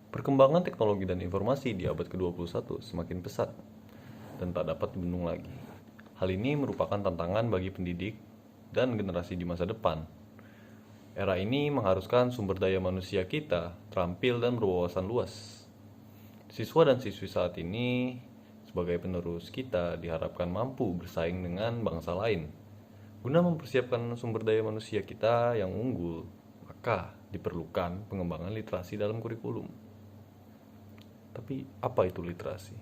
Perkembangan teknologi dan informasi di abad ke-21 semakin pesat dan tak dapat dibendung lagi. Hal ini merupakan tantangan bagi pendidik dan generasi di masa depan. Era ini mengharuskan sumber daya manusia kita terampil dan berwawasan luas. Siswa dan siswi saat ini sebagai penerus kita diharapkan mampu bersaing dengan bangsa lain. Guna mempersiapkan sumber daya manusia kita yang unggul, maka diperlukan pengembangan literasi dalam kurikulum. Tapi apa itu literasi?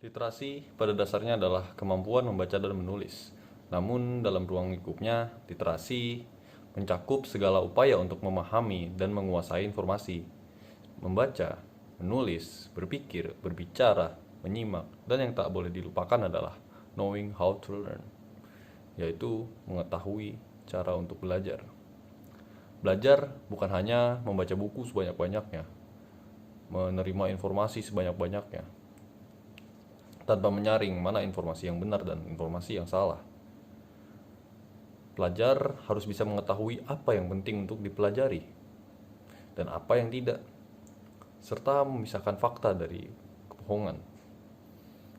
Literasi pada dasarnya adalah kemampuan membaca dan menulis. Namun dalam ruang lingkupnya, literasi mencakup segala upaya untuk memahami dan menguasai informasi. Membaca, menulis, berpikir, berbicara, menyimak, dan yang tak boleh dilupakan adalah knowing how to learn, yaitu mengetahui cara untuk belajar. Belajar bukan hanya membaca buku sebanyak-banyaknya, menerima informasi sebanyak-banyaknya, tanpa menyaring mana informasi yang benar dan informasi yang salah. Pelajar harus bisa mengetahui apa yang penting untuk dipelajari dan apa yang tidak, serta memisahkan fakta dari kebohongan.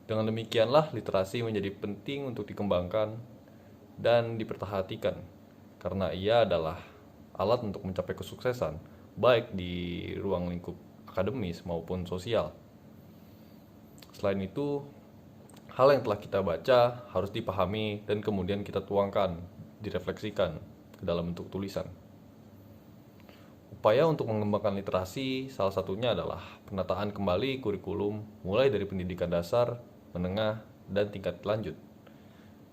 Dengan demikianlah literasi menjadi penting untuk dikembangkan dan diperhatikan, karena ia adalah alat untuk mencapai kesuksesan, baik di ruang lingkup akademis maupun sosial. Selain itu, hal yang telah kita baca harus dipahami dan kemudian kita tuangkan, direfleksikan ke dalam bentuk tulisan. Upaya untuk mengembangkan literasi salah satunya adalah penataan kembali kurikulum mulai dari pendidikan dasar, menengah, dan tingkat lanjut.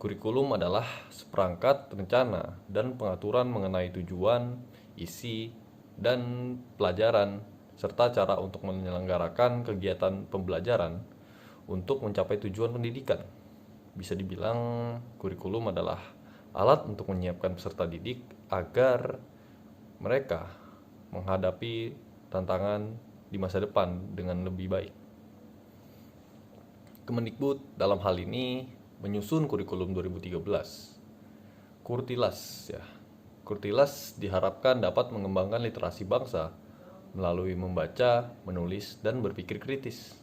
Kurikulum adalah seperangkat rencana dan pengaturan mengenai tujuan, isi, dan pelajaran, serta cara untuk menyelenggarakan kegiatan pembelajaran untuk mencapai tujuan pendidikan. Bisa dibilang kurikulum adalah alat untuk menyiapkan peserta didik agar mereka menghadapi tantangan di masa depan dengan lebih baik. Kemendikbud dalam hal ini menyusun kurikulum 2013. Kurtilas ya. Kurtilas diharapkan dapat mengembangkan literasi bangsa melalui membaca, menulis, dan berpikir kritis.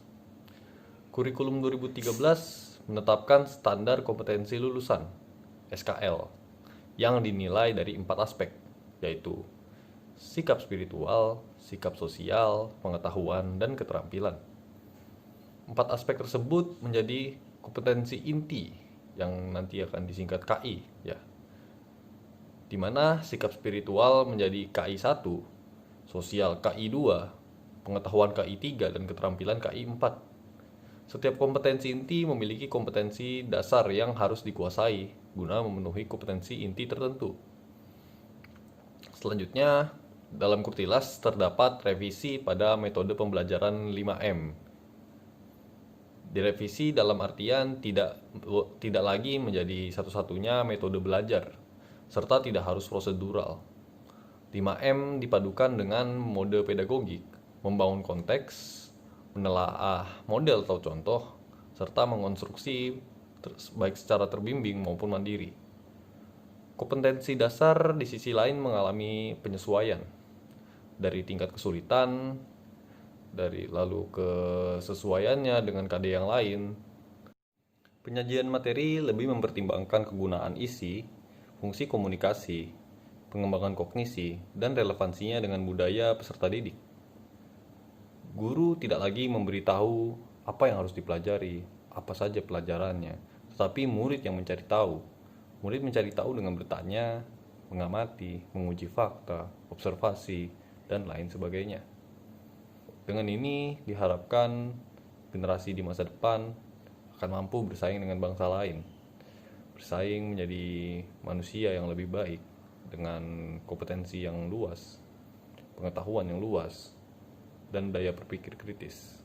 Kurikulum 2013 menetapkan standar kompetensi lulusan (SKL) yang dinilai dari 4 aspek, yaitu sikap spiritual, sikap sosial, pengetahuan, dan keterampilan. 4 aspek tersebut menjadi kompetensi inti yang nanti akan disingkat KI ya. Di mana sikap spiritual menjadi KI 1, sosial KI 2, pengetahuan KI 3, dan keterampilan KI 4. Setiap kompetensi inti memiliki kompetensi dasar yang harus dikuasai guna memenuhi kompetensi inti tertentu. Selanjutnya, dalam Kurtilas terdapat revisi pada metode pembelajaran 5M. Direvisi dalam artian tidak lagi menjadi satu-satunya metode belajar, serta tidak harus prosedural. 5M dipadukan dengan mode pedagogik, membangun konteks, menelaah model atau contoh, serta mengonstruksi baik secara terbimbing maupun mandiri. Kompetensi dasar di sisi lain mengalami penyesuaian dari tingkat kesulitan, dari lalu kesesuaiannya dengan KD yang lain. Penyajian materi lebih mempertimbangkan kegunaan isi, fungsi komunikasi, pengembangan kognisi, dan relevansinya dengan budaya peserta didik. Guru tidak lagi memberitahu apa yang harus dipelajari, apa saja pelajarannya, tetapi murid yang mencari tahu. Murid mencari tahu dengan bertanya, mengamati, menguji fakta, observasi, dan lain sebagainya. Dengan ini diharapkan generasi di masa depan akan mampu bersaing dengan bangsa lain, bersaing menjadi manusia yang lebih baik dengan kompetensi yang luas, pengetahuan yang luas, dan daya berpikir kritis.